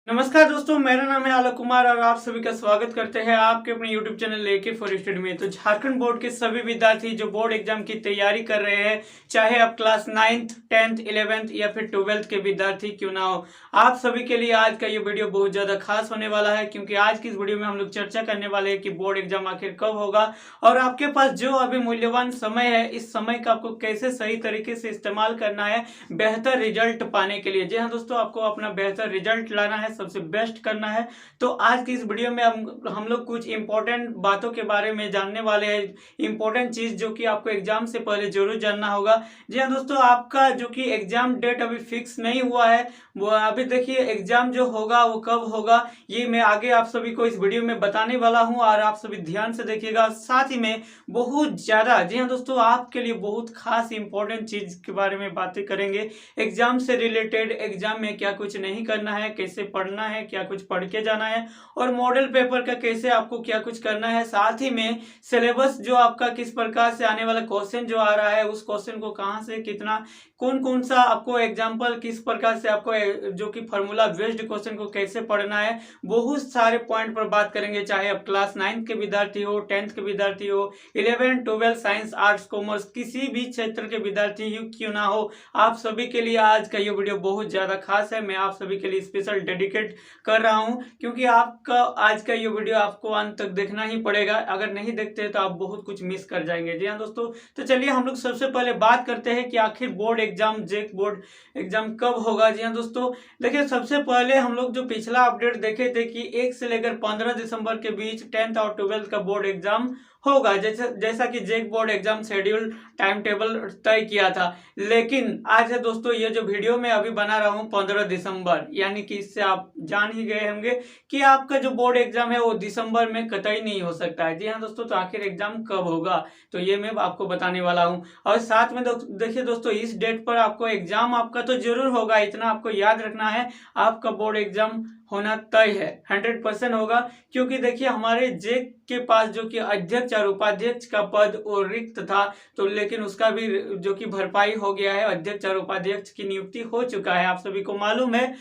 नमस्कार दोस्तों, मेरा नाम है आलोक कुमार और आप सभी का स्वागत करते हैं आपके अपने YouTube चैनल लेके फॉर स्टडी में। तो झारखंड बोर्ड के सभी विद्यार्थी जो बोर्ड एग्जाम की तैयारी कर रहे हैं, चाहे आप क्लास 9th 10th 11th या फिर 12th के विद्यार्थी क्यों ना हो, आप सभी के लिए आज का ये वीडियो बहुत ज़्यादा खास होने वाला है। क्योंकि आज की इस वीडियो में हम लोग चर्चा करने वाले हैं कि बोर्ड एग्जाम आखिर कब होगा और आपके पास जो अभी मूल्यवान समय है, इस समय का आपको कैसे सही तरीके से इस्तेमाल करना है बेहतर रिजल्ट पाने के लिए। जी हाँ दोस्तों, आपको अपना बेहतर रिजल्ट लाना है, सबसे बेस्ट करना है। तो आज की इस वीडियो में हम लोग कुछ इंपॉर्टेंट बातों के बारे में जानने वाले हैं, इंपॉर्टेंट चीज जो कि आपको एग्जाम से पहले जरूर जानना होगा। जी हाँ दोस्तों, आपका जो कि एग्जाम डेट अभी फिक्स नहीं हुआ है, वो अभी देखिए एग्जाम जो होगा वो कब होगा ये मैं आगे आप सभी को इस वीडियो में बताने वाला हूँ और आप सभी ध्यान से देखिएगा। साथ ही में बहुत ज्यादा, जी हाँ दोस्तों, आपके लिए बहुत खास इंपॉर्टेंट चीज के बारे में बातें करेंगे। एग्जाम से रिलेटेड, एग्जाम में क्या कुछ नहीं करना है, कैसे पढ़ना है, क्या कुछ पढ़ के जाना है और मॉडल पेपर का कैसे आपको क्या कुछ करना है। साथ ही में सिलेबस जो आपका किस प्रकार से आने वाला क्वेश्चन जो आ रहा है, उस क्वेश्चन को कहां से कितना, कौन कौन सा आपको एग्जाम्पल, किस प्रकार से आपको जो कि फॉर्मूला बेस्ड क्वेश्चन को कैसे पढ़ना है, बहुत सारे पॉइंट पर बात करेंगे। चाहे आप क्लास 9th के विद्यार्थी हो, 10th के विद्यार्थी हो, 11 12 साइंस आर्ट्स कॉमर्स किसी भी क्षेत्र के विद्यार्थी क्यों ना हो, आप सभी के लिए आज का ये वीडियो बहुत ज्यादा खास है। मैं आप सभी के लिए स्पेशल डेडिकेट कर रहा हूं क्योंकि आपका आज का ये वीडियो आपको अंत तक देखना ही पड़ेगा। अगर नहीं देखते तो आप बहुत कुछ मिस कर जाएंगे। जी हाँ दोस्तों, तो चलिए हम लोग सबसे पहले बात करते हैं कि आखिर बोर्ड एग्जाम, जेक बोर्ड एग्जाम कब होगा। जी हाँ दोस्तों, देखिए सबसे पहले हम लोग जो पिछला अपडेट देखे थे कि 1 से लेकर 15 दिसंबर के बीच 10th और 12th का बोर्ड एग्जाम होगा, जैसा कि JAC board exam schedule time table तय किया था। लेकिन आज है दोस्तों, ये जो वीडियो मैं अभी बना रहा हूँ 15 दिसंबर, यानी कि इससे आप जान ही गए होंगे कि आपका जो बोर्ड एग्जाम है वो दिसंबर में कतई नहीं हो सकता है। जी हाँ दोस्तों, तो आखिर एग्जाम कब होगा तो ये मैं आपको बताने वाला हूँ। और साथ में देखिए दोस्तों, इस डेट पर आपको एग्जाम आपका तो जरूर होगा, इतना आपको याद रखना है, आपका बोर्ड एग्जाम होना तय है, 100% होगा। क्योंकि देखिए हमारे जेक के पास जो कि अध्यक्ष और उपाध्यक्ष का पद और रिक्त था, तो लेकिन उसका भी जो कि भरपाई हो गया है, अध्यक्ष और उपाध्यक्ष की नियुक्ति हो चुका है, आप सभी को मालूम है।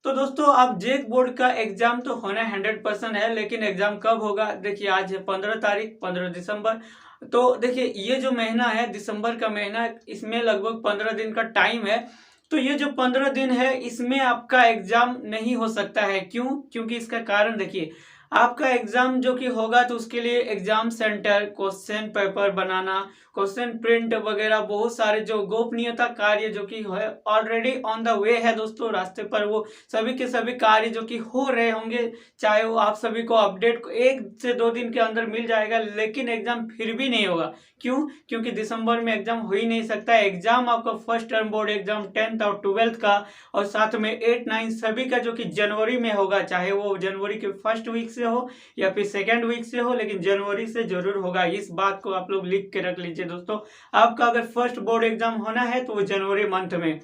तो दोस्तों अब जेक बोर्ड का एग्जाम तो होना 100% है, लेकिन एग्जाम कब होगा, देखिए आज है 15 तारीख, 15 दिसंबर। तो देखिए ये जो महीना है, दिसंबर का महीना, इसमें लगभग 15 दिन का टाइम है। तो ये जो 15 दिन है इसमें आपका एग्जाम नहीं हो सकता है। क्यों? क्योंकि इसका कारण देखिए, आपका एग्जाम जो कि होगा तो उसके लिए एग्जाम सेंटर, क्वेश्चन पेपर बनाना, क्वेश्चन प्रिंट वगैरह, बहुत सारे जो गोपनीयता कार्य जो कि ऑलरेडी ऑन द वे है दोस्तों, रास्ते पर वो सभी के सभी कार्य जो कि हो रहे होंगे, चाहे वो आप सभी को अपडेट 1 से 2 दिन के अंदर मिल जाएगा, लेकिन एग्जाम फिर भी नहीं होगा। क्यों? क्योंकि दिसंबर में एग्जाम हो ही नहीं सकता है। एग्जाम आपका first term board exam 10th और 12th का और साथ में 8 9 सभी का जो कि जनवरी में होगा, चाहे वो जनवरी के फर्स्ट वीक से हो या फिर सेकेंड वीक से हो, लेकिन जनवरी से जरूर होगा। इस बात को आप लोग लिख के रख लीजिए दोस्तों, आपका अगर फर्स्ट बोर्ड एग्जाम होना है तो वो जनवरी मंथ में।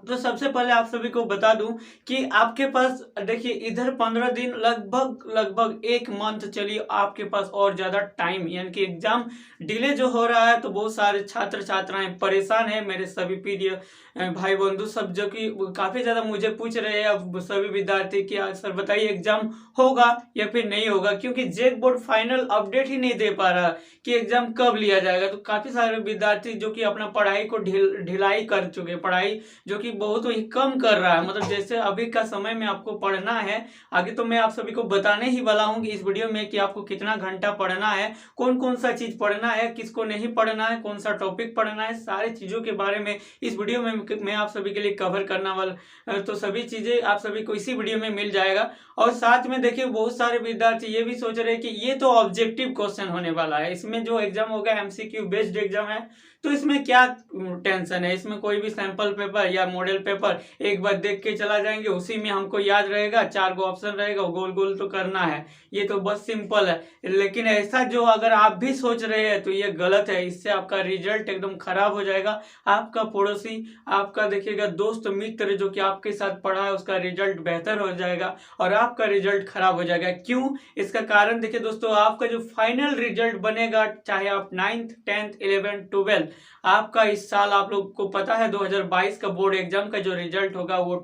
तो सबसे पहले आप सभी को बता दूं कि आपके पास देखिए इधर 15 दिन, लगभग लगभग 1 मंथ, चलिए आपके पास और ज्यादा टाइम, यानी कि एग्जाम डिले जो हो रहा है, तो बहुत सारे छात्र छात्राएं परेशान है। मेरे सभी पीडीएफ भाई बंधु सब जो कि काफी ज्यादा मुझे पूछ रहे हैं अब सभी विद्यार्थी कि सर बताइए एग्जाम होगा या फिर नहीं होगा, क्योंकि जेक बोर्ड फाइनल अपडेट ही नहीं दे पा रहा कि एग्जाम कब लिया जाएगा। तो काफी सारे विद्यार्थी जो कि अपना पढ़ाई को ढिलाई कर चुके, पढ़ाई जो कि बहुत ही कम कर रहा है, मतलब जैसे अभी का समय में आपको पढ़ना है, आगे तो मैं आप सभी को बताने ही वाला हूँ कि इस वीडियो में कि आपको कितना घंटा पढ़ना है, कौन कौन सा चीज पढ़ना है, किसको नहीं पढ़ना है, कौन सा टॉपिक पढ़ना है, सारी चीजों के बारे में इस वीडियो में मैं आप सभी के लिए कवर करना वाला। तो सभी चीजें आप सभी को इसी वीडियो में मिल जाएगा। और साथ में देखिए बहुत सारे विद्यार्थी ये भी सोच रहे हैं कि ये तो ऑब्जेक्टिव क्वेश्चन होने वाला है, इसमें जो एग्जाम होगा एमसीक्यू बेस्ड एग्जाम है, तो इसमें क्या टेंशन है, इसमें कोई भी सैंपल पेपर या मॉडल पेपर एक बार देख के चला जाएंगे, उसी में हमको याद रहेगा, 4 गो ऑप्शन रहेगा, गोल गोल तो करना है, ये तो बस सिंपल है। लेकिन ऐसा जो अगर आप भी सोच रहे हैं तो ये गलत है, इससे आपका रिजल्ट एकदम खराब हो जाएगा। आपका पड़ोसी, आपका देखिएगा दोस्त मित्र जो कि आपके साथ पढ़ा है, उसका रिजल्ट बेहतर हो जाएगा और आपका रिजल्ट खराब हो जाएगा। क्यों? इसका कारण देखिए दोस्तों, आपका जो फाइनल रिजल्ट बनेगा, चाहे आप 9th 10th 11th 12th, आपका इस साल आप लोग को पता है 2022 का बोर्ड एग्जाम का जो रिजल्ट होगा वो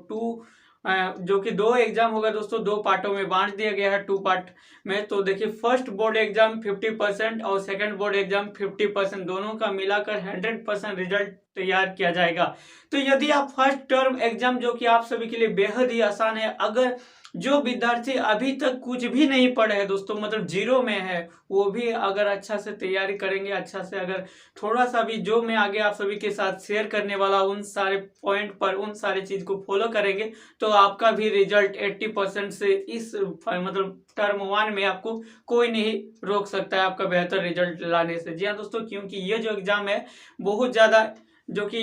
जो कि 2 एग्जाम होगा दोस्तों, 2 पार्टों में बांट दिया गया है, 2 पार्ट में। तो देखिए फर्स्ट बोर्ड एग्जाम 50% और सेकंड बोर्ड एग्जाम 50%, दोनों का मिलाकर 100% रिजल्ट तैयार किया जाएगा। तो यदि आप फर्स्ट टर्म एग्जाम, जो कि आप सभी के लिए बेहद ही आसान है, अगर जो विद्यार्थी अभी तक कुछ भी नहीं पढ़े हैं दोस्तों, मतलब जीरो में है, वो भी अगर अच्छा से तैयारी करेंगे, अच्छा से अगर थोड़ा सा भी जो मैं आगे आप सभी के साथ शेयर करने वाला उन सारे पॉइंट पर उन सारे चीज को फॉलो करेंगे, तो आपका भी रिजल्ट 80% से इस मतलब टर्म 1 में आपको कोई नहीं रोक सकता है आपका बेहतर रिजल्ट लाने से। जी हाँ दोस्तों, क्योंकि ये जो एग्जाम है बहुत ज्यादा जो कि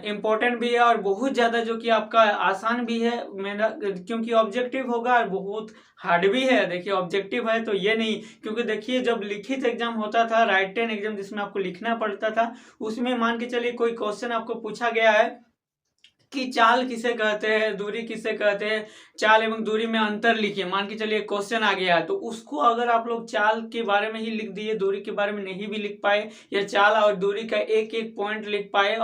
इम्पोर्टेंट भी है और बहुत ज़्यादा जो कि आपका आसान भी है मेरा, क्योंकि ऑब्जेक्टिव होगा और बहुत हार्ड भी है। देखिए ऑब्जेक्टिव है तो ये नहीं, क्योंकि देखिए जब लिखित एग्जाम होता था, राइटन एग्जाम जिसमें आपको लिखना पड़ता था, उसमें मान के चलिए कोई क्वेश्चन आपको पूछा गया है कि चाल किसे कहते हैं, दूरी किसे कहते हैं, चाल एवं दूरी में अंतर लिखिए, मान के चलिए क्वेश्चन आ गया है, तो उसको अगर आप लोग चाल के बारे में ही लिख दिए, दूरी के बारे में नहीं भी लिख पाए, या चाल और दूरी का एक एक पॉइंट लिख पाए,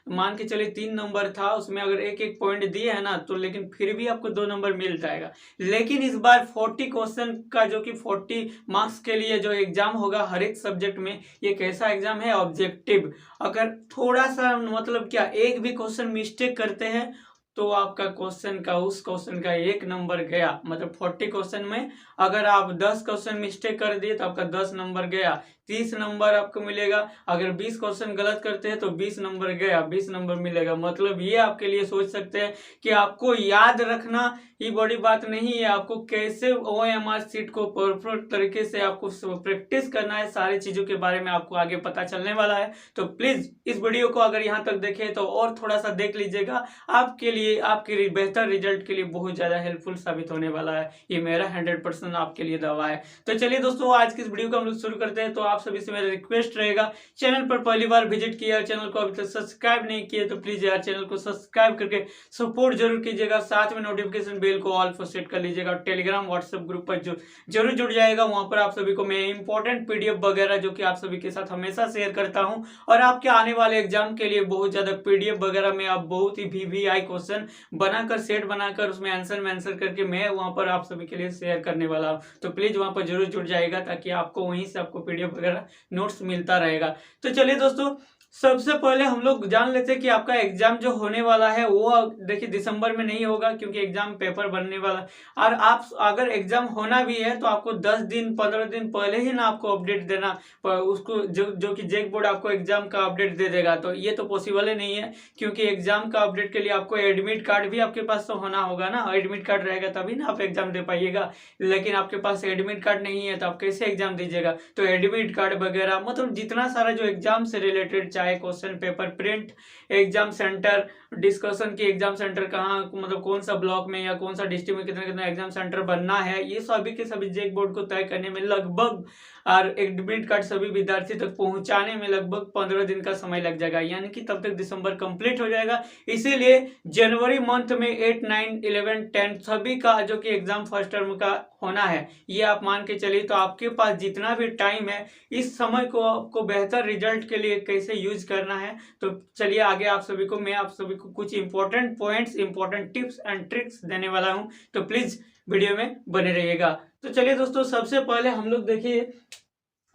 मान के चलिए 3 नंबर था, उसमें अगर एक एक पॉइंट दिए है ना, तो लेकिन फिर भी आपको 2 नंबर मिल जाएगा। लेकिन इस बार 40 क्वेश्चन का जो कि 40 मार्क्स के लिए जो एग्जाम होगा हर एक सब्जेक्ट में, ये कैसा एग्जाम है, ऑब्जेक्टिव। अगर थोड़ा सा मतलब क्या एक भी क्वेश्चन मिस्टेक करते हैं तो आपका क्वेश्चन का उस क्वेश्चन का 1 नंबर गया। मतलब 40 क्वेश्चन में अगर आप 10 क्वेश्चन मिस्टेक कर दिए तो आपका 10 नंबर गया, 30 नंबर आपको मिलेगा। अगर 20 क्वेश्चन गलत करते हैं तो 20 नंबर गया, 20 नंबर मिलेगा। मतलब ये आपके लिए सोच सकते हैं कि आपको याद रखना ही बड़ी बात नहीं है, आपको कैसे OMR सीट को परफेक्ट तरीके से आपको प्रैक्टिस करना है, सारी चीजों के बारे में आपको आगे पता चलने वाला है। तो प्लीज इस वीडियो को अगर यहाँ तक देखे तो और थोड़ा सा देख लीजिएगा, आपके लिए आपके बेहतर रिजल्ट के लिए बहुत ज्यादा हेल्पफुल साबित होने वाला है। ये मेरा 100% आपके लिए दवा है। तो चलिए दोस्तों, आज की इस वीडियो को हम लोग शुरू करते हैं। तो आप सभी से मेरा रिक्वेस्ट रहेगा, चैनल पर पहली बार विजिट किया, चैनल को अभी तक सब्सक्राइब नहीं किया तो प्लीज यार चैनल को सब्सक्राइब करके सपोर्ट जरूर कीजिएगा। साथ में नोटिफिकेशन बेल को ऑल पर सेट कर लीजिएगा। टेलीग्राम व्हाट्सएप ग्रुप पर जो जरूर जुड़ जाएगा, वहां पर आप सभी को मैं इंपॉर्टेंट PDF वगैरह जो कि आप सभी के साथ हमेशा शेयर करता हूं, और आपके आने वाले एग्जाम के लिए बहुत ज्यादा PDF वगैरह में आप बहुत ही VVI क्वेश्चन बनाकर सेट बनाकर उसमें आंसर में आंसर करके मैं वहां पर आप सभी के लिए शेयर करने वाला हूं। तो प्लीज वहां पर जरूर जुड़ जाएगा, ताकि आपको वहीं से आपको PDF वगैरह नोट्स मिलता रहेगा। तो चलिए दोस्तों, सबसे पहले हम लोग जान लेते हैं कि आपका एग्जाम जो होने वाला है वो देखिए दिसंबर में नहीं होगा, क्योंकि एग्जाम पेपर बनने वाला। और आप अगर एग्जाम होना भी है तो आपको 10 दिन 15 दिन पहले ही ना आपको अपडेट देना, उसको जो कि जेक बोर्ड आपको एग्जाम का अपडेट दे देगा। तो ये तो पॉसिबल ही नहीं है, क्योंकि एग्जाम का अपडेट के लिए आपको एडमिट कार्ड भी आपके पास तो होना होगा ना। एडमिट कार्ड रहेगा तभी ना आप एग्जाम दे पाइएगा, लेकिन आपके पास एडमिट कार्ड नहीं है तो आप कैसे एग्जाम दीजिएगा। तो एडमिट कार्ड वगैरह मतलब जितना सारा जो एग्जाम से रिलेटेड, चाहे question paper print, exam centre discussion की, एग्जाम सेंटर कहाँ मतलब कौन सा ब्लॉक में या कौन सा डिस्ट्रिक्ट में कितना कितना एग्जाम सेंटर बनना है, ये सभी के सभी जेक बोर्ड को तय करने में लगभग, और एडमिट कार्ड सभी विद्यार्थी तक पहुंचाने में लगभग 15 दिन का समय लग जाएगा, यानी कि तब तक दिसंबर कंप्लीट हो जाएगा। इसीलिए जनवरी मंथ में 8, 9, 11, 10 सभी का जो कि एग्जाम फर्स्ट टर्म का होना है, ये आप मान के चलिए। तो आपके पास जितना भी टाइम है, इस समय को आपको बेहतर रिजल्ट के लिए कैसे यूज करना है, तो चलिए आगे आप सभी को मैं आप सभी को कुछ important points, important tips and tricks देने वाला हूं। तो प्लीज वीडियो में बने रहिएगा। तो चलिए दोस्तों, सबसे पहले हम लोग देखिए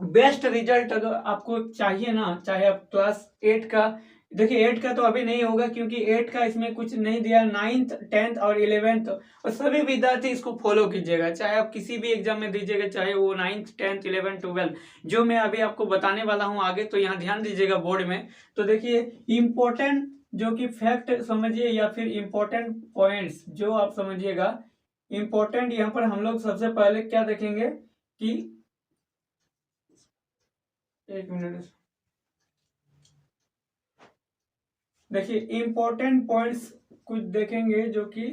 बेस्ट रिजल्ट अगर आपको चाहिए ना, चाहे आप क्लास 8 का, देखिए 8 का तो अभी नहीं होगा, क्योंकि 8 का इसमें कुछ नहीं दिया। 9th 10th और 11th और सभी विद्यार्थी इसको फॉलो कीजिएगा, चाहे आप किसी भी एग्जाम में दीजिएगा, चाहे वो 9th 10th 11th 12 जो मैं अभी आपको बताने वाला हूं आगे। तो यहाँ ध्यान दीजिएगा बोर्ड में। तो देखिए इंपॉर्टेंट जो कि फैक्ट समझिए, या फिर इंपॉर्टेंट पॉइंट्स जो आप समझिएगा। इंपॉर्टेंट यहाँ पर हम लोग सबसे पहले क्या देखेंगे कि, एक मिनट देखिए इंपॉर्टेंट पॉइंट्स कुछ देखेंगे जो कि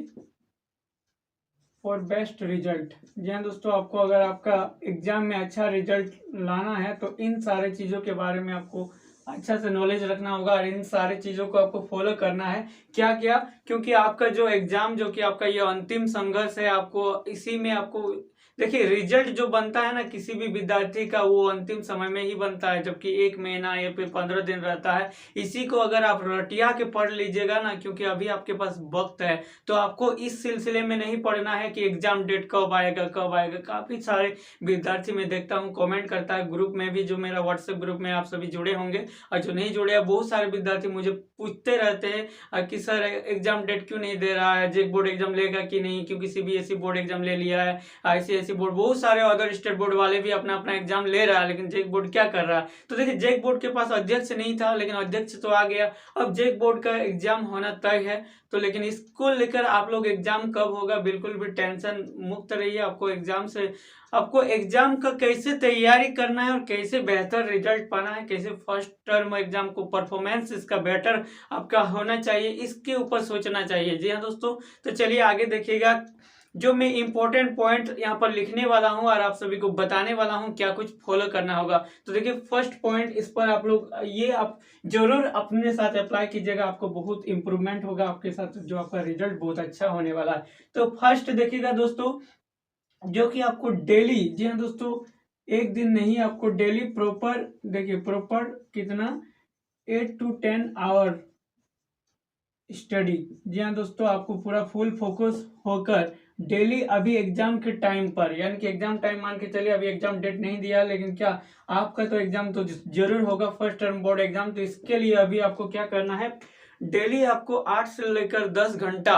फॉर बेस्ट रिजल्ट। जी हाँ दोस्तों, आपको अगर आपका एग्जाम में अच्छा रिजल्ट लाना है तो इन सारे चीज़ों के बारे में आपको अच्छा से नॉलेज रखना होगा, और इन सारी चीज़ों को आपको फॉलो करना है। क्या क्या, क्योंकि आपका जो एग्जाम जो कि आपका ये अंतिम संघर्ष है, आपको इसी में आपको देखिए रिजल्ट जो बनता है ना किसी भी विद्यार्थी का, वो अंतिम समय में ही बनता है, जबकि 1 महीना या फिर 15 दिन रहता है। इसी को अगर आप रटिया के पढ़ लीजिएगा ना, क्योंकि अभी आपके पास वक्त है, तो आपको इस सिलसिले में नहीं पढ़ना है कि एग्जाम डेट कब आएगा कब आएगा। काफी सारे विद्यार्थी मैं देखता हूँ कमेंट करता है ग्रुप में भी, जो मेरा व्हाट्सएप ग्रुप में आप सभी जुड़े होंगे, और जो नहीं जुड़े हैं बहुत सारे विद्यार्थी मुझे पूछते रहते हैं कि सर एग्जाम डेट क्यों नहीं दे रहा है, जेक बोर्ड एग्जाम लेगा कि नहीं, क्योंकि सीबीएसई बोर्ड एग्जाम ले लिया है, आईसीएसई बोर्ड, बहुत सारे अदर स्टेट बोर्ड वाले भी अपना अपना एग्जाम ले रहा है, लेकिन जेक बोर्ड क्या कर रहा है। तो देखिए जेक बोर्ड के पास अध्यक्ष नहीं था, लेकिन अध्यक्ष तो आ गया, अब जेक बोर्ड का एग्जाम होना तय है। तो लेकिन इसको लेकर आप लोग एग्जाम कब होगा बिल्कुल भी टेंशन मुक्त रहिए। आपको एग्जाम का कैसे तैयारी करना है और कैसे बेहतर रिजल्ट पाना है, कैसे फर्स्ट टर्म एग्जाम को परफॉर्मेंस इसका बेटर आपका होना चाहिए, इसके ऊपर सोचना चाहिए। जी हाँ दोस्तों, तो चलिए आगे देखिएगा। जो मैं इंपॉर्टेंट पॉइंट यहाँ पर लिखने वाला हूँ और आप सभी को बताने वाला हूँ क्या कुछ फॉलो करना होगा। तो देखिए फर्स्ट पॉइंट, इस पर आप लोग ये आप जरूर अपने साथ अप्लाई कीजिएगा, आपको बहुत इंप्रूवमेंट होगा आपके साथ, जो आपका रिजल्ट बहुत अच्छा होने वाला है। तो फर्स्ट देखिएगा दोस्तों, जो कि आपको डेली, जी हाँ दोस्तों, एक दिन नहीं, आपको डेली प्रॉपर, देखिए प्रॉपर कितना 8 to 10 आवर स्टडी। जी हाँ दोस्तों, आपको पूरा फुल फोकस होकर डेली अभी एग्जाम के टाइम पर, यानी कि एग्जाम टाइम मान के चलिए, अभी एग्जाम डेट नहीं दिया, लेकिन क्या आपका तो एग्जाम तो जरूर होगा फर्स्ट टर्म बोर्ड एग्जाम। तो इसके लिए अभी आपको क्या करना है, डेली आपको 8 से लेकर 10 घंटा,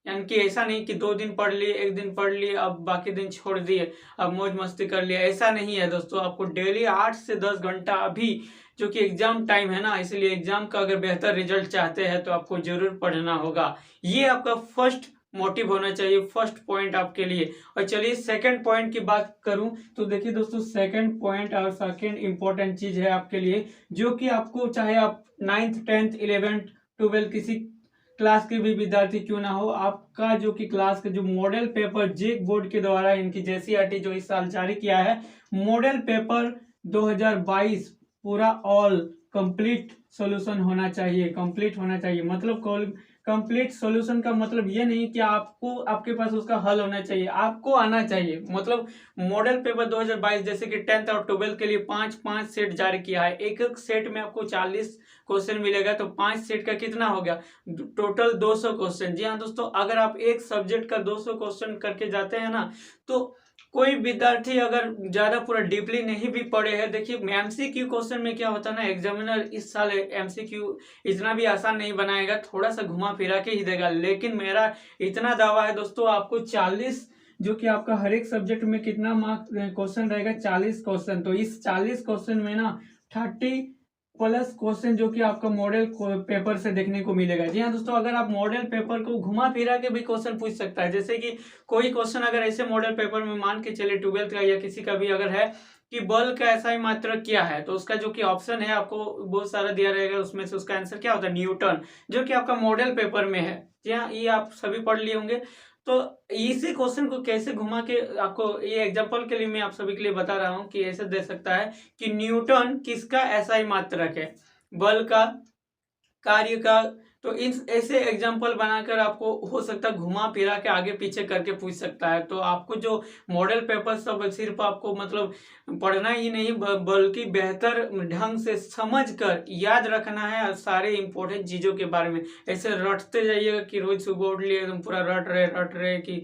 यानी कि ऐसा नहीं कि 2 दिन पढ़ लिए, 1 दिन पढ़ लिए, अब बाकी दिन छोड़ दिए, अब मौज मस्ती कर लिया, ऐसा नहीं है दोस्तों। आपको डेली 8 से 10 घंटा अभी, जो कि एग्जाम टाइम है ना, इसलिए एग्जाम का अगर बेहतर रिजल्ट चाहते हैं तो आपको जरूर पढ़ना होगा। ये आपका फर्स्ट मोटिव होना चाहिए, फर्स्ट पॉइंट आपके लिए। और चलिए सेकंड पॉइंट की बात करूं तो देखिए दोस्तों, सेकंड पॉइंट और सेकंड इंपॉर्टेंट चीज है आपके लिए, जो कि आपको, चाहे आप 9th 10th 11th 12th किसी क्लास के भी विद्यार्थी क्यों ना हो, आपका जो कि क्लास का जो मॉडल पेपर जेक बोर्ड के द्वारा इनकी जेसीईआरटी जो इस साल जारी किया है, मॉडल पेपर 2022 पूरा ऑल कंप्लीट सॉल्यूशन होना चाहिए, कंप्लीट होना चाहिए। मतलब कंप्लीट सॉल्यूशन का मतलब ये नहीं कि आपको, आपके पास उसका हल होना चाहिए, आपको आना चाहिए। मतलब मॉडल पेपर 2022 जैसे कि 10th और 12th के लिए 5 सेट जारी किया है, एक एक सेट में आपको 40 क्वेश्चन मिलेगा, तो 5 सेट का कितना हो गया, टोटल 200 क्वेश्चन। जी हाँ दोस्तों, अगर आप एक सब्जेक्ट का 200 क्वेश्चन करके जाते हैं ना, तो कोई विद्यार्थी अगर ज्यादा पूरा डीपली नहीं भी पढ़े हैं, देखिए एमसीक्यू क्वेश्चन में क्या होता है ना, एग्जामिनर इस साल एमसीक्यू इतना भी आसान नहीं बनाएगा, थोड़ा सा घुमा फिरा के ही देगा। लेकिन मेरा इतना दावा है दोस्तों, आपको 40, जो कि आपका हर एक सब्जेक्ट में कितना मार्क क्वेश्चन रहेगा, 40 क्वेश्चन, तो इस 40 क्वेश्चन में ना 30 प्लस क्वेश्चन जो कि आपका मॉडल पेपर से देखने को मिलेगा। जी हाँ दोस्तों, अगर आप मॉडल पेपर को घुमा फिरा के भी क्वेश्चन पूछ सकता है, जैसे कि कोई क्वेश्चन अगर ऐसे मॉडल पेपर में मान के चले 12th का या किसी का भी अगर है कि बल का एसआई मात्रक क्या है, तो उसका जो कि ऑप्शन है आपको बहुत सारा दिया रहेगा, उसमें से उसका आंसर क्या होता है, न्यूटन, जो कि आपका मॉडल पेपर में है। जी हाँ, ये आप सभी पढ़ लिए होंगे। तो इसी क्वेश्चन को कैसे घुमा के, आपको ये एग्जांपल के लिए मैं आप सभी के लिए बता रहा हूं कि ऐसे दे सकता है कि न्यूटन किसका एसआई मात्रक है, बल का, कार्य का। तो इन ऐसे एग्जाम्पल बनाकर आपको हो सकता है घुमा फिरा के आगे पीछे करके पूछ सकता है। तो आपको जो मॉडल पेपर सब सिर्फ आपको मतलब पढ़ना ही नहीं, बल्कि बेहतर ढंग से समझकर याद रखना है, और सारे इंपॉर्टेंट चीजों के बारे में ऐसे रटते जाइएगा कि रोज सुबह उठ लिए एकदम पूरा रट रहे कि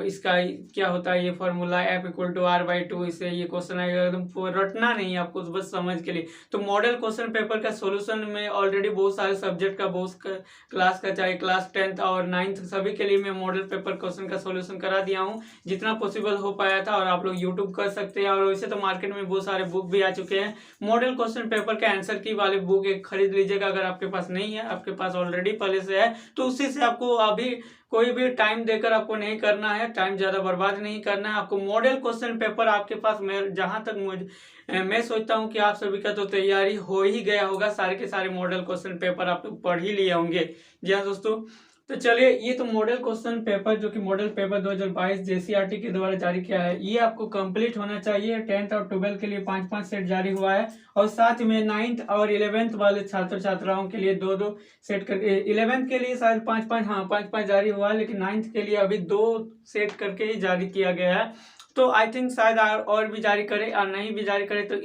इसका क्या होता है, ये फॉर्मूला F=R/2, इससे ये क्वेश्चन आएगा, एकदम रटना नहीं आपको, बस समझ के लिए। तो मॉडल क्वेश्चन पेपर का सोल्यूशन में ऑलरेडी बहुत सारे सब्जेक्ट का, बहुत क्लास का, चाहे क्लास 10th और 9th सभी के लिए मैं मॉडल पेपर क्वेश्चन का सॉल्यूशन करा दिया हूं, जितना पॉसिबल हो पाया था। और आप लोग यूट्यूब कर सकते हैं, और वैसे तो मार्केट में बहुत सारे बुक भी आ चुके हैं। मॉडल क्वेश्चन पेपर का आंसर की वाली बुक एक खरीद लीजिएगा, अगर आपके पास नहीं है, आपके पास ऑलरेडी पहले से है, तो उसी से आपको अभी कोई भी टाइम देकर आपको नहीं करना है, टाइम ज्यादा बर्बाद नहीं करना है आपको। मॉडल क्वेश्चन पेपर आपके पास, जहां तक मैं सोचता हूं कि आप सभी का तो तैयारी हो ही गया होगा, सारे के सारे मॉडल क्वेश्चन पेपर आप पढ़ ही लिए होंगे। जी हाँ दोस्तों, तो चलिए, ये तो मॉडल क्वेश्चन पेपर जो कि मॉडल पेपर 2022 जेसीईआरटी के द्वारा जारी किया है, ये आपको कंप्लीट होना चाहिए। 10th और 12th के लिए 5-5 सेट जारी हुआ है, और साथ में 9th और 11th वाले छात्र छात्राओं के लिए 2-2 सेट करके, 11th के लिए शायद 5-5, हाँ 5-5 जारी हुआ है, लेकिन 9th के लिए अभी 2 सेट करके ही जारी किया गया है। तो आई थिंक शायद और भी जारी करे, और नहीं भी जारी करे तो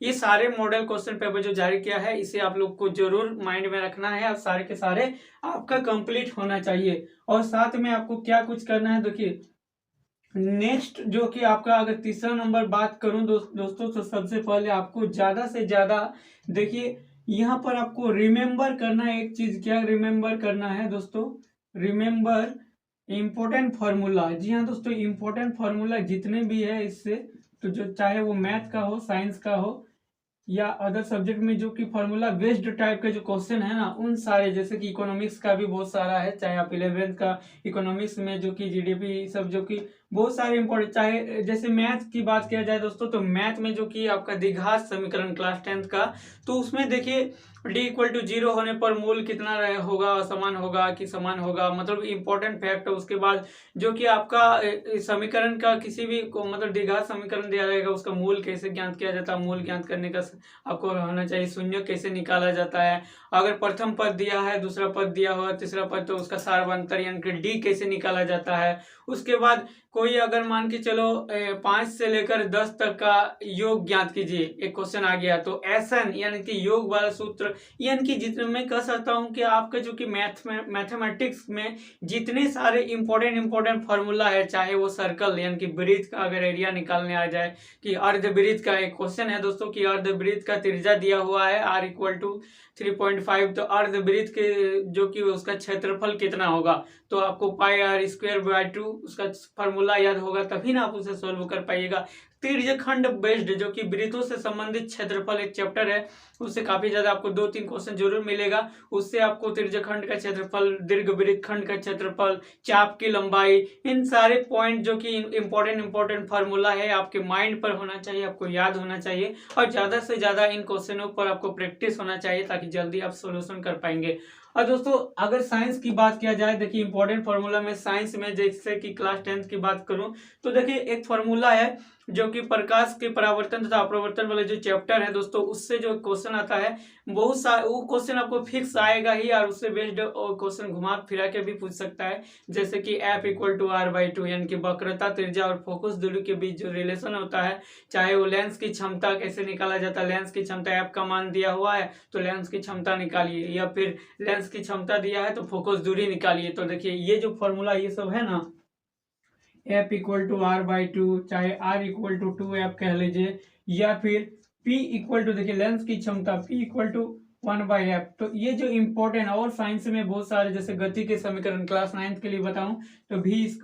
ये सारे मॉडल क्वेश्चन पेपर जो जारी किया है, इसे आप लोग को जरूर माइंड में रखना है, और सारे के सारे आपका कंप्लीट होना चाहिए। और साथ में आपको क्या कुछ करना है, देखिए नेक्स्ट जो कि आपका अगर तीसरा नंबर बात करूं दोस्तों, तो सबसे पहले आपको ज्यादा से ज्यादा देखिए यहाँ पर आपको रिमेम्बर करना है। एक चीज क्या रिमेम्बर करना है दोस्तों, रिमेम्बर इम्पोर्टेंट फार्मूला। जी हाँ दोस्तों, इम्पोर्टेंट फार्मूला जितने भी है इससे, तो जो चाहे वो मैथ का हो, साइंस का हो, या अदर सब्जेक्ट में जो कि फार्मूला बेस्ड टाइप के जो क्वेश्चन है ना, उन सारे, जैसे कि इकोनॉमिक्स का भी बहुत सारा है, चाहे आप 11th का इकोनॉमिक्स में जो कि जीडीपी सब जो कि बहुत सारे इंपॉर्टेंट, चाहे जैसे मैथ की बात किया जाए दोस्तों, तो मैथ में जो कि आपका द्विघात समीकरण क्लास 10th का, तो उसमें देखिए d=0 होने पर मूल कितना होगा, समान होगा कि समान होगा, मतलब इम्पोर्टेंट फैक्ट है। उसके बाद जो कि आपका समीकरण का किसी भी मतलब द्विघात समीकरण दिया जाएगा, उसका मूल कैसे ज्ञात किया जाता है, मूल ज्ञात करने का आपको होना चाहिए, शून्य कैसे निकाला जाता है, अगर प्रथम पद दिया है, दूसरा पद दिया हुआ, तीसरा पद, तो उसका सार्वंतर यानी कि डी कैसे निकाला जाता है। उसके बाद कोई अगर मान के चलो 5 से लेकर 10 तक का योग ज्ञात कीजिए, एक क्वेश्चन आ गया, तो एसन यानी कि योग वाला सूत्र, यानी कि जितने मैं कह सकता हूं कि आपका जो कि मैथमेटिक्स में जितने सारे इंपॉर्टेंट फार्मूला है, चाहे वो सर्कल यानी कि वृत्त का अगर एरिया निकालने आ जाए, कि अर्धवृत्त का एक क्वेश्चन है दोस्तों कि अर्धवृत्त का त्रिज्या दिया हुआ है r=3.5, तो अर्धवृत्त के जो कि उसका क्षेत्रफल कितना होगा, तो आपको πr² 2 उसका फॉर्मूला याद होगा, तभी ना आप उसे सोल्व कर पाइएगा। त्रिज्यखंड बेस्ड जो कि वृत्तों से संबंधित क्षेत्रफल एक चैप्टर है, उससे काफी ज्यादा आपको 2-3 क्वेश्चन जरूर मिलेगा। उससे आपको त्रिज्यखंड का क्षेत्रफल, दीर्घ वृत्तखंड का क्षेत्रफल, चाप की लंबाई, इन सारे पॉइंट जो कि इंपॉर्टेंट फार्मूला है, आपके माइंड पर होना चाहिए, आपको याद होना चाहिए, और ज्यादा से ज्यादा इन क्वेश्चनों पर आपको प्रैक्टिस होना चाहिए, ताकि जल्दी आप सोल्यूशन कर पाएंगे। और दोस्तों अगर साइंस की बात किया जाए, देखिए इंपॉर्टेंट फार्मूला में साइंस में जैसे कि क्लास 10th की बात करूं, तो देखिए एक फार्मूला है जो कि प्रकाश के परावर्तन तथा अपरावर्तन वाले जो चैप्टर है दोस्तों, उससे जो क्वेश्चन आता है, बहुत सारा वो क्वेश्चन आपको फिक्स आएगा ही, और उससे बेस्ड क्वेश्चन घुमा फिरा के भी पूछ सकता है। जैसे कि F=r/2 यानी कि वक्रता, त्रिज्या और फोकस दूरी के बीच जो रिलेशन होता है, चाहे वो लेंस की क्षमता कैसे निकाला जाता है, लेंस की क्षमता F का मान दिया हुआ है तो लेंस की क्षमता निकालिए, या फिर लेंस की क्षमता दिया है तो फोकस दूरी निकालिए। तो देखिए ये जो फॉर्मूला ये सब है ना, F=r/2, चाहे r=2f कह लीजिए, या फिर P= देखिए लेंस की क्षमता P=1/f। तो ये जो इम्पोर्टेंट, और साइंस में बहुत सारे, जैसे गति के समीकरण क्लास 9th के लिए बताऊं, तो v² -c²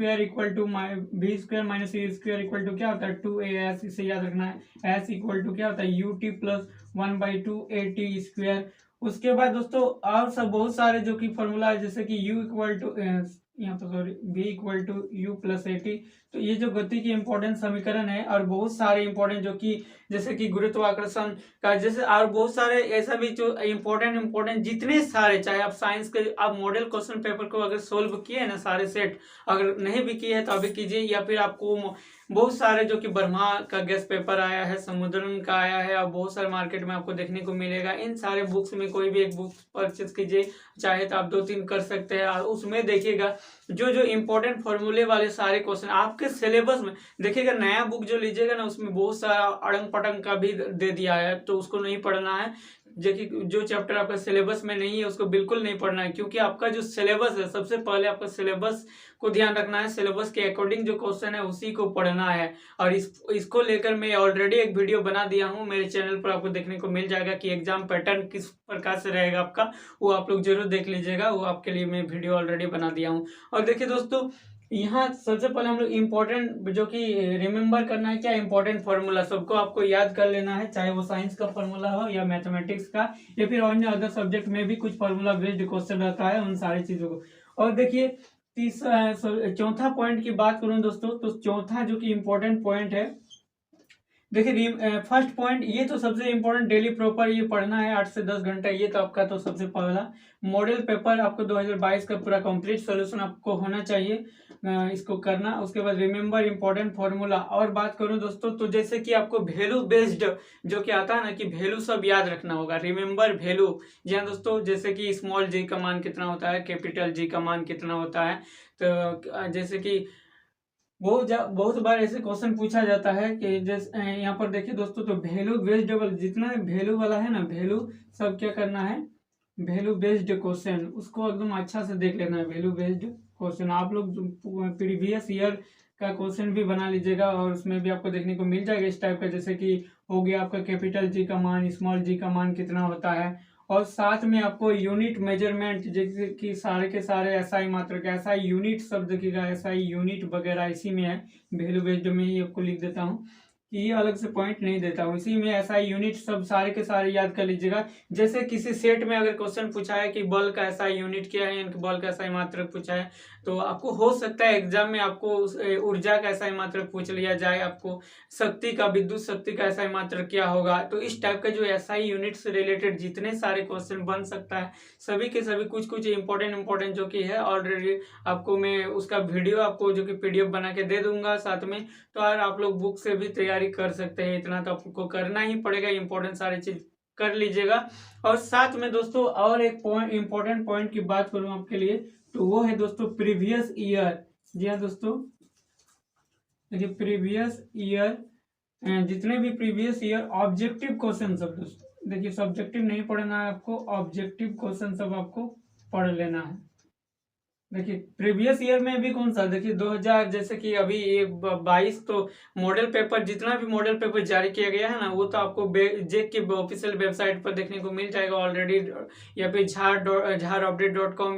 क्या होता है 2as, इसे याद रखना है। s क्या होता है ut + 1/2at²। उसके बाद दोस्तों और सब बहुत सारे जो कि फॉर्मूला है, जैसे कि यहाँ पर सॉरी v=u+at। तो ये जो गति की इंपॉर्टेंट समीकरण है, और बहुत सारे इंपॉर्टेंट जो कि जैसे कि गुरुत्वाकर्षण का, जैसे और बहुत सारे ऐसा भी जो इंपॉर्टेंट जितने सारे, चाहे आप साइंस के आप मॉडल क्वेश्चन पेपर को अगर सोल्व किए ना सारे सेट, अगर नहीं भी किए हैं तो अभी कीजिए, या फिर आपको बहुत सारे जो कि ब्रह्मा का गेस्ट पेपर आया है, समुद्रन का आया है, और बहुत सारे मार्केट में आपको देखने को मिलेगा। इन सारे बुक्स में कोई भी एक बुक परचेज कीजिए, चाहे तो आप 2-3 कर सकते हैं, और उसमें देखिएगा जो जो इम्पोर्टेंट फॉर्मूले वाले सारे क्वेश्चन आपके सिलेबस में देखिएगा। नया बुक जो लीजिएगा ना, उसमें बहुत सारा अड़ंग पटंग का भी दे दिया है, तो उसको नहीं पढ़ना है। जो चैप्टर आपका सिलेबस में नहीं है उसको बिल्कुल नहीं पढ़ना है, क्योंकि आपका जो सिलेबस है, सबसे पहले आपका सिलेबस को ध्यान रखना है, सिलेबस के अकॉर्डिंग जो क्वेश्चन है उसी को पढ़ना है। और इसको लेकर मैं ऑलरेडी एक वीडियो बना दिया हूं मेरे चैनल पर, आपको देखने को मिल जाएगा कि एग्जाम पैटर्न किस प्रकार से रहेगा आपका, वो आप लोग जरूर देख लीजिएगा, वो आपके लिए मैं वीडियो ऑलरेडी बना दिया हूँ। और देखिए दोस्तों, यहाँ सबसे पहले हम लोग इम्पोर्टेंट जो कि रिमेम्बर करना है, क्या इंपॉर्टेंट फार्मूला सबको आपको याद कर लेना है, चाहे वो साइंस का फार्मूला हो या मैथमेटिक्स का, या फिर अन्य अदर सब्जेक्ट में भी कुछ फार्मूला बेस्ड क्वेश्चन रहता है, उन सारी चीजों को। और देखिए चौथा पॉइंट की बात करूं दोस्तों, तो चौथा जो कि इम्पोर्टेंट पॉइंट है, देखिए फर्स्ट पॉइंट, ये तो सबसे इम्पोर्टेंट, डेली प्रॉपर ये पढ़ना है 8 से 10 घंटा, ये तो आपका तो सबसे पहला। मॉडल पेपर आपको 2022 का पूरा कंप्लीट सॉल्यूशन आपको होना चाहिए, इसको करना। उसके बाद रिमेंबर इंपॉर्टेंट फॉर्मूला। और बात करूं दोस्तों तो जैसे कि आपको वैल्यू बेस्ड जो कि आता है ना, कि वैल्यू सब याद रखना होगा, रिमेंबर वैल्यू। जी हाँ दोस्तों, जैसे कि स्मॉल जी का मान कितना होता है, कैपिटल जी का मान कितना होता है। तो जैसे कि बहुत बार ऐसे क्वेश्चन पूछा जाता है कि जैसे यहाँ पर देखिए दोस्तों, तो वैल्यू बेस्ड, जितना वैल्यू वाला है ना, वैल्यू सब क्या करना है, वैल्यू बेस्ड क्वेश्चन, उसको एकदम अच्छा से देख लेना है। वैल्यू बेस्ड क्वेश्चन आप लोग प्रीवियस ईयर का क्वेश्चन भी बना लीजिएगा, और उसमें भी आपको देखने को मिल जाएगा इस टाइप का, जैसे कि हो गया आपका कैपिटल जी का मान, स्मॉल जी का मान कितना होता है, और साथ में आपको यूनिट मेजरमेंट, जैसे कि सारे के सारे एसआई मात्रक, एसआई यूनिट शब्द देखिएगा, एसआई यूनिट वगैरह इसी में है। वैल्यू बेस्ड में ही आपको लिख देता हूँ कि ये अलग से पॉइंट नहीं देता हूँ, इसी में एसआई यूनिट सब सारे के सारे याद कर लीजिएगा। जैसे किसी सेट में अगर क्वेश्चन पूछा है कि बल का एसआई यूनिट क्या है, यानी बल का एसआई मात्रक पूछा है, तो आपको हो सकता है एग्जाम में आपको ऊर्जा का एसआई मात्रक पूछ लिया जाए, आपको शक्ति का, विद्युत शक्ति का एसआई मात्रक क्या होगा। तो इस टाइप का जो एसआई यूनिट से रिलेटेड जितने सारे क्वेश्चन बन सकता है, सभी के सभी कुछ कुछ इंपॉर्टेंट जो कि है, ऑलरेडी आपको मैं उसका वीडियो आपको जो कि पीडीएफ बना के दे दूंगा साथ में। तो यार आप लोग बुक से भी तैयारी कर सकते हैं, इतना तो आपको करना ही पड़ेगा, इंपॉर्टेंट सारी चीज कर लीजिएगा। और साथ में दोस्तों और एक पॉइंट, इंपॉर्टेंट पॉइंट की बात करूं आपके लिए, तो वो है दोस्तों प्रीवियस ईयर। जी हाँ दोस्तों, देखिए प्रीवियस ईयर, जितने भी प्रीवियस ईयर ऑब्जेक्टिव क्वेश्चन सब दोस्तों, देखिए सब्जेक्टिव नहीं पढ़ना है आपको, ऑब्जेक्टिव क्वेश्चन सब आपको पढ़ लेना है। देखिए प्रीवियस ईयर में भी कौन सा, देखिए 2000, जैसे कि अभी ये 22, तो मॉडल पेपर, जितना भी मॉडल पेपर जारी किया गया है ना, वो तो आपको जेक की ऑफिशियल वेबसाइट पर देखने को मिल जाएगा ऑलरेडी, या फिर झार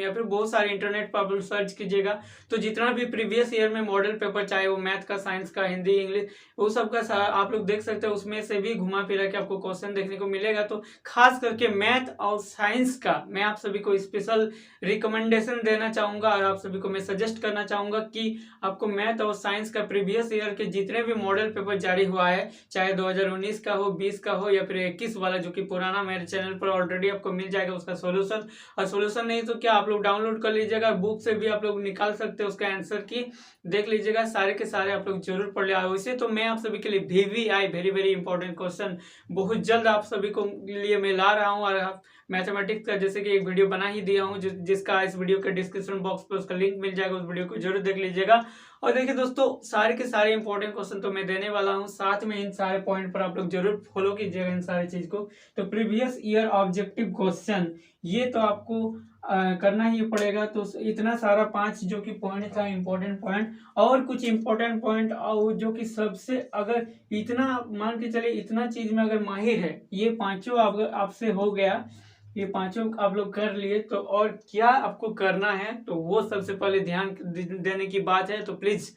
या फिर बहुत सारे इंटरनेट पर आप सर्च कीजिएगा। तो जितना भी प्रीवियस ईयर में मॉडल पेपर, चाहे वो मैथ का, साइंस का, हिंदी, इंग्लिश, वो सब का आप लोग देख सकते हैं, उसमें से भी घुमा फिरा के आपको क्वेश्चन देखने को मिलेगा। तो खास करके मैथ और साइंस का मैं आप सभी को स्पेशल रिकमेंडेशन देना चाहूंगा, और आप सभी को मैं सजेस्ट करना चाहूंगा कि आपको मैथ और साइंस का प्रीवियस ईयर के जितने भी मॉडल पेपर जारी हुआ है, चाहे 2019 का हो, 20 का हो, या फिर 21 वाला, जो कि पुराना मेरे चैनल पर ऑलरेडी आपको मिल जाएगा उसका सॉल्यूशन। और सॉल्यूशन नहीं तो क्या, आप लोग डाउनलोड कर लीजिएगा, बुक से भी आप लोग निकाल सकते हैं उसका आंसर की, देख लीजिएगा, सारे के सारे आप लोग जरूर पढ़ लिया। वैसे तो मैं आप सभी के लिए VVI, very very important question, बहुत जल्द आप सभी को लिए मैं ला रहा हूँ। और मैथमेटिक्स का जैसे कि एक वीडियो बना ही दिया हूँ, जिसका इस वीडियो के डिस्क्रिप्शन बॉक्स पर उसका लिंक मिल जाएगा, उस वीडियो को जरूर देख लीजिएगा। और देखिए दोस्तों, सारे के सारे इंपॉर्टेंट क्वेश्चन तो मैं देने वाला हूँ, साथ में इन सारे पॉइंट पर आप लोग जरूर फॉलो कीजिएगा इन सारी चीज को। तो प्रीवियस ईयर ऑब्जेक्टिव क्वेश्चन, ये तो आपको करना ही पड़ेगा। तो इतना सारा 5 जो कि पॉइंट था, इंपॉर्टेंट पॉइंट, और कुछ इंपॉर्टेंट पॉइंट और जो कि सबसे, अगर इतना मान के चले, इतना चीज में अगर माहिर है, ये पांचों आपसे हो गया, ये पांचों आप लोग कर लिए, तो और क्या आपको करना है, तो वो सबसे पहले ध्यान देने की बात है। तो प्लीज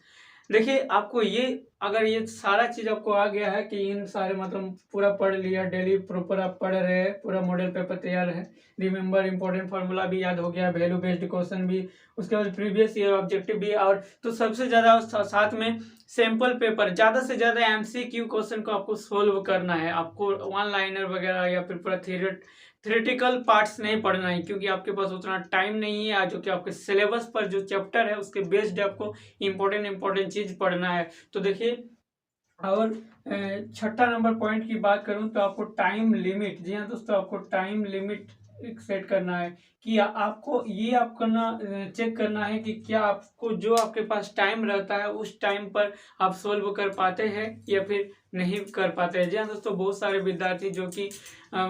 देखिए, आपको ये, अगर ये सारा चीज आपको आ गया है कि इन सारे मतलब पूरा पढ़ लिया, डेली प्रॉपर आप पढ़ रहे हैं, पूरा मॉडल पेपर तैयार है, रिमेंबर इंपॉर्टेंट फार्मूला भी याद हो गया, वैल्यू बेस्ड क्वेश्चन भी, उसके बाद प्रीवियस ईयर ऑब्जेक्टिव भी, और तो सबसे ज्यादा साथ में सैंपल पेपर, ज्यादा से ज्यादा MCQ क्वेश्चन को आपको सोल्व करना है। आपको वन लाइनर वगैरह या फिर पूरा थ्योरेटिकल पार्ट्स नहीं पढ़ना है, क्योंकि आपके पास उतना टाइम नहीं है। जो कि आपके सिलेबस पर जो चैप्टर है उसके बेस्ड आपको इंपॉर्टेंट चीज पढ़ना है। तो देखिए, और छठा नंबर पॉइंट की बात करूं तो आपको टाइम लिमिट, जी हाँ दोस्तों, आपको टाइम लिमिट सेट करना है कि आपको ये आप करना, चेक करना है कि क्या आपको जो आपके पास टाइम रहता है उस टाइम पर आप सोल्व कर पाते हैं या फिर नहीं कर पाते हैं। जी हाँ दोस्तों, बहुत सारे विद्यार्थी जो कि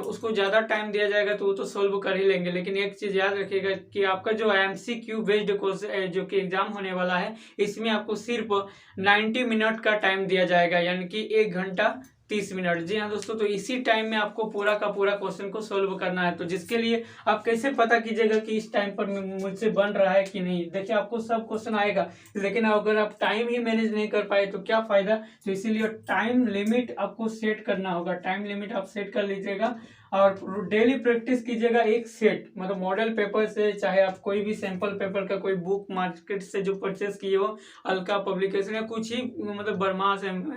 उसको ज़्यादा टाइम दिया जाएगा तो वो तो सोल्व कर ही लेंगे, लेकिन एक चीज़ याद रखिएगा कि आपका जो MCQ बेस्ड कोर्स जो कि एग्जाम होने वाला है, इसमें आपको सिर्फ 90 मिनट का टाइम दिया जाएगा, यानी कि 1 घंटा 30 मिनट। जी हाँ दोस्तों, तो इसी टाइम में आपको पूरा का पूरा क्वेश्चन को सोल्व करना है। तो जिसके लिए आप कैसे पता कीजिएगा कि इस टाइम पर मुझसे बन रहा है कि नहीं, देखिए आपको सब क्वेश्चन आएगा, लेकिन अगर आप टाइम ही मैनेज नहीं कर पाए तो क्या फायदा। तो इसीलिए टाइम लिमिट आपको सेट करना होगा, टाइम लिमिट आप सेट कर लीजिएगा। और डेली प्रैक्टिस कीजिएगा एक सेट मतलब मॉडल पेपर से, चाहे आप कोई भी सैंपल पेपर का कोई बुक मार्केट से जो परचेस किए हो, अलका पब्लिकेशन या कुछ ही मतलब बर्मा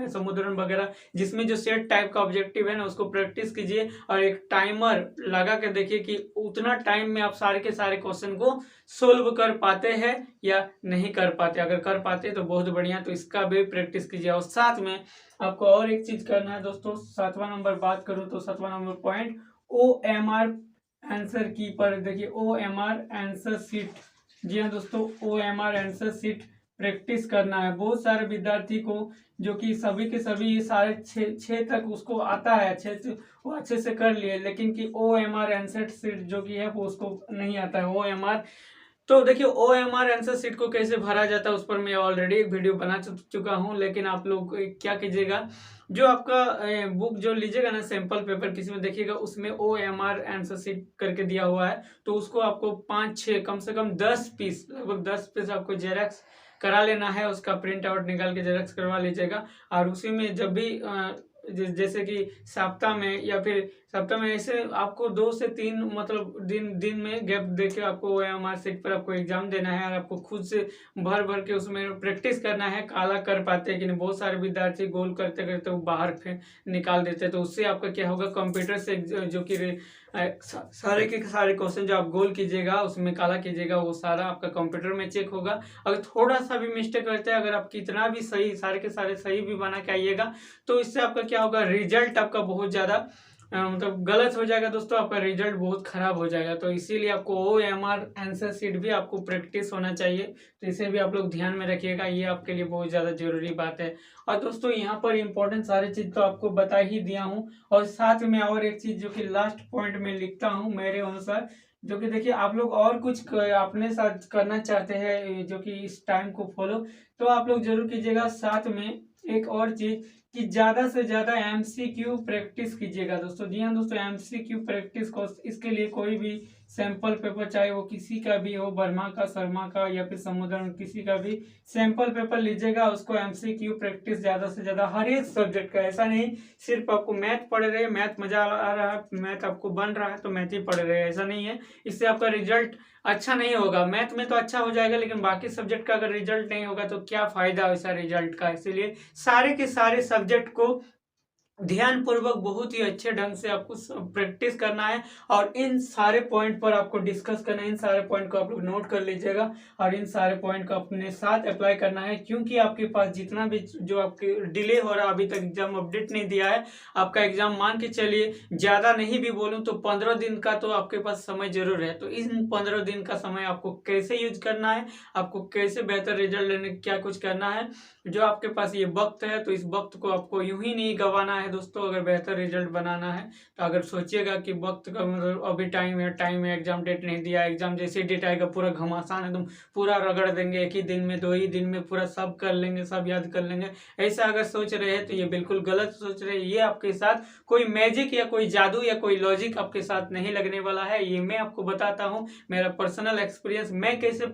समुद्रन वगैरह, जिसमें जो सेट टाइप का ऑब्जेक्टिव है ना उसको प्रैक्टिस कीजिए और एक टाइमर लगा के देखिए कि उतना टाइम में आप सारे के सारे क्वेश्चन को सोल्व कर पाते हैं या नहीं कर पाते। अगर कर पाते तो बहुत बढ़िया, तो इसका भी प्रैक्टिस कीजिए। और साथ में आपको और एक चीज करना है दोस्तों, 7वां नंबर बात करूं तो 7वां नंबर पॉइंट OMR आंसर की पर देखिए, OMR आंसर शीट। जी हाँ दोस्तों, OMR आंसर शीट प्रैक्टिस करना है। बहुत सारे विद्यार्थी को जो कि सभी के सभी सारे छः तक उसको आता है, अच्छे से वो अच्छे से कर लिए, लेकिन कि OMR आंसर शीट जो कि है वो उसको नहीं आता है OMR। तो देखिए OMR आंसर शीट को कैसे भरा जाता है उस पर मैं ऑलरेडी एक वीडियो बना चुका हूं, लेकिन आप लोग क्या कीजिएगा, जो आपका बुक जो लीजिएगा ना सैंपल पेपर किसी में देखिएगा उसमें OMR आंसर शीट करके दिया हुआ है, तो उसको आपको 5-6 कम से कम 10 पीस, लगभग 10 पीस आपको जेरॉक्स करा लेना है, उसका प्रिंट आउट निकाल के जेरॉक्स करवा लीजिएगा। और उसी में जब भी जैसे कि सप्ताह में या फिर सप्ताह में ऐसे आपको 2 से 3 मतलब दिन में गैप देके आपको OMR शीट पर आपको एग्जाम देना है और आपको खुद से भर भर के उसमें प्रैक्टिस करना है। काला कर पाते हैं कि नहीं, बहुत सारे विद्यार्थी गोल करते करते वो बाहर निकाल देते हैं, तो उससे आपका क्या होगा, कंप्यूटर से जो कि सारे के सारे क्वेश्चन जो आप गोल कीजिएगा उसमें काला कीजिएगा वो सारा आपका कंप्यूटर में चेक होगा। अगर थोड़ा सा भी मिस्टेक करते हैं, अगर आप कितना भी सही सारे के सारे सही भी बना के आइएगा तो इससे आपका क्या होगा, रिजल्ट आपका बहुत ज़्यादा मतलब गलत हो जाएगा दोस्तों, आपका रिजल्ट बहुत खराब हो जाएगा। तो इसीलिए आपको OMR आंसर शीट भी आपको प्रैक्टिस होना चाहिए, तो इसे भी आप लोग ध्यान में रखिएगा, ये आपके लिए बहुत ज़्यादा जरूरी बात है। और दोस्तों यहाँ पर इंपॉर्टेंट सारी चीज़ तो आपको बता ही दिया हूँ, और साथ में और एक चीज़ जो कि लास्ट पॉइंट में लिखता हूँ मेरे अनुसार, जो कि देखिए आप लोग और कुछ अपने साथ करना चाहते हैं जो कि इस टाइम को फॉलो, तो आप लोग जरूर कीजिएगा। साथ में एक और चीज़ कि ज़्यादा से ज़्यादा MCQ प्रैक्टिस कीजिएगा दोस्तों। जी हाँ दोस्तों, MCQ प्रैक्टिस को इसके लिए कोई भी सैंपल पेपर, चाहे वो किसी का भी हो, वर्मा का, शर्मा का या फिर समुद्रन, किसी का भी सैंपल पेपर लीजिएगा, उसको MCQ प्रैक्टिस ज़्यादा से ज़्यादा हर एक सब्जेक्ट का। ऐसा नहीं सिर्फ आपको मैथ पढ़ रहे हैं, मैथ मजा आ रहा है, मैथ आपको बन रहा है तो मैथ ही पढ़ रहे हैं, ऐसा नहीं है। इससे आपका रिजल्ट अच्छा नहीं होगा। मैथ में तो अच्छा हो जाएगा, लेकिन बाकी सब्जेक्ट का अगर रिजल्ट नहीं होगा तो क्या फायदा वैसा रिजल्ट का। इसीलिए सारे के सारे सब्जेक्ट को ध्यान पूर्वक बहुत ही अच्छे ढंग से आपको प्रैक्टिस करना है, और इन सारे पॉइंट पर आपको डिस्कस करना है। इन सारे पॉइंट को आप लोग नोट कर लीजिएगा और इन सारे पॉइंट को अपने साथ अप्लाई करना है, क्योंकि आपके पास जितना भी जो आपके डिले हो रहा है, अभी तक एग्जाम अपडेट नहीं दिया है, आपका एग्जाम मान के चलिए ज़्यादा नहीं भी बोलूँ तो 15 दिन का तो आपके पास समय जरूर है। तो इन 15 दिन का समय आपको कैसे यूज करना है, आपको कैसे बेहतर रिजल्ट लेने क्या कुछ करना है, जो आपके पास ये वक्त है तो इस वक्त को आपको यूं ही नहीं गंवाना है दोस्तों। अगर बेहतर रिजल्ट बनाना है तो अगर सोचिएगा कि वक्त का मतलब अभी टाइम है, एग्जाम डेट नहीं दिया, एग्जाम जैसे डेट आएगा पूरा घमासान एकदम पूरा रगड़ देंगे, एक ही दिन में 2 ही दिन में पूरा सब कर लेंगे, सब याद कर लेंगे, ऐसा अगर सोच रहे हैं तो ये बिल्कुल गलत सोच रहे हैं। ये आपके साथ कोई मैजिक या कोई जादू या कोई लॉजिक आपके साथ नहीं लगने वाला है, ये मैं आपको बताता हूँ मेरा पर्सनल एक्सपीरियंस, मैं कैसे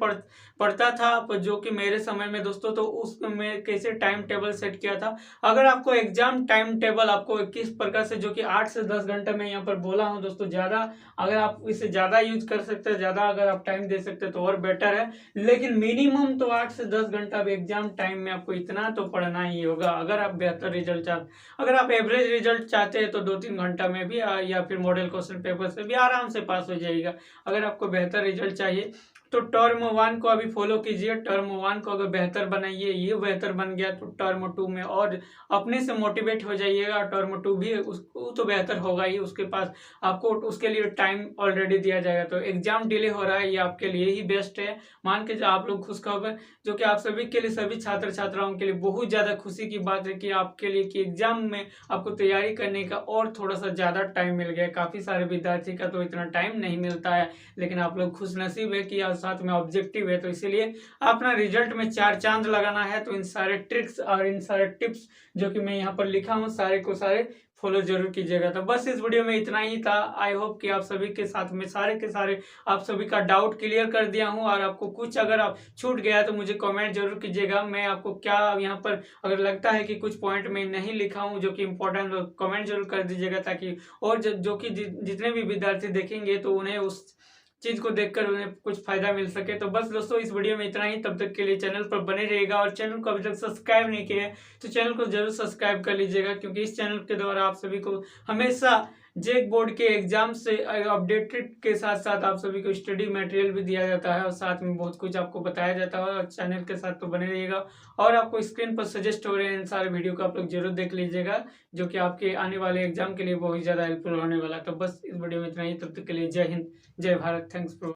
पढ़ता था जो कि मेरे समय में दोस्तों, तो उसमें कैसे टाइम टेबल सेट किया था। अगर आपको एग्जाम टाइम टेबल आपको किस प्रकार से, जो कि 8 से 10 घंटे में यहाँ पर बोला हूँ दोस्तों, ज़्यादा अगर आप इसे ज़्यादा यूज कर सकते हैं, ज़्यादा अगर आप टाइम दे सकते हैं तो और बेटर है, लेकिन मिनिमम तो 8 से 10 घंटा एग्जाम टाइम में आपको इतना तो पढ़ना ही होगा। अगर आप बेहतर रिजल्ट चाहते, अगर आप एवरेज रिजल्ट चाहते हैं तो 2-3 घंटा में भी या फिर मॉडल क्वेश्चन पेपर से भी आराम से पास हो जाएगा। अगर आपको बेहतर रिजल्ट चाहिए तो टर्म 1 को अभी फॉलो कीजिए, टर्म 1 को अगर बेहतर बनाइए, ये बेहतर बन गया तो टर्म 2 में और अपने से मोटिवेट हो जाइएगा, टर्म 2 भी उसको तो बेहतर होगा ही, उसके पास आपको उसके लिए टाइम ऑलरेडी दिया जाएगा। तो एग्जाम डिले हो रहा है, ये आपके लिए ही बेस्ट है। मान के आप लोग खुशखबर, जो कि आप सभी के लिए, सभी छात्र छात्राओं के लिए बहुत ज़्यादा खुशी की बात है कि आपके लिए कि एग्जाम में आपको तैयारी करने का और थोड़ा सा ज़्यादा टाइम मिल गया। काफ़ी सारे विद्यार्थी का तो इतना टाइम नहीं मिलता है, लेकिन आप लोग खुशनसीब है कि आज साथ में ऑब्जेक्टिव है, तो इसीलिए अपना रिजल्ट में 4 चांद लगाना है। तो इन सारे ट्रिक्स और इन सारे टिप्स जो कि मैं यहाँ पर लिखा हूँ, सारे को सारे फॉलो जरूर कीजिएगा। तो बस इस वीडियो में इतना ही था। आई होप कि आप सभी के साथ में सारे के सारे आप सभी का डाउट क्लियर कर दिया हूँ, और आपको कुछ अगर आप छूट गया तो मुझे कमेंट जरूर कीजिएगा। मैं आपको क्या यहाँ पर अगर लगता है कि कुछ पॉइंट में नहीं लिखा हूँ जो कि इम्पोर्टेंट, तो कमेंट जरूर कर दीजिएगा, ताकि और जो कि जितने भी विद्यार्थी देखेंगे तो उन्हें उस चीज को देखकर उन्हें कुछ फायदा मिल सके। तो बस दोस्तों इस वीडियो में इतना ही। तब तक के लिए चैनल पर बने रहिएगा, और चैनल को अभी तक सब्सक्राइब नहीं किया है तो चैनल को जरूर सब्सक्राइब कर लीजिएगा, क्योंकि इस चैनल के द्वारा आप सभी को हमेशा जेक बोर्ड के एग्जाम से अपडेटेड के साथ साथ आप सभी को स्टडी मटेरियल भी दिया जाता है, और साथ में बहुत कुछ आपको बताया जाता है। और चैनल के साथ तो बने रहिएगा, और आपको स्क्रीन पर सजेस्ट हो रहे हैं इन सारे वीडियो को आप लोग जरूर देख लीजिएगा, जो कि आपके आने वाले एग्जाम के लिए बहुत ज़्यादा हेल्पफुल होने वाला है। तो बस इस वीडियो में इतना ही। तब तक के लिए जय हिंद, जय भारत। Thanks for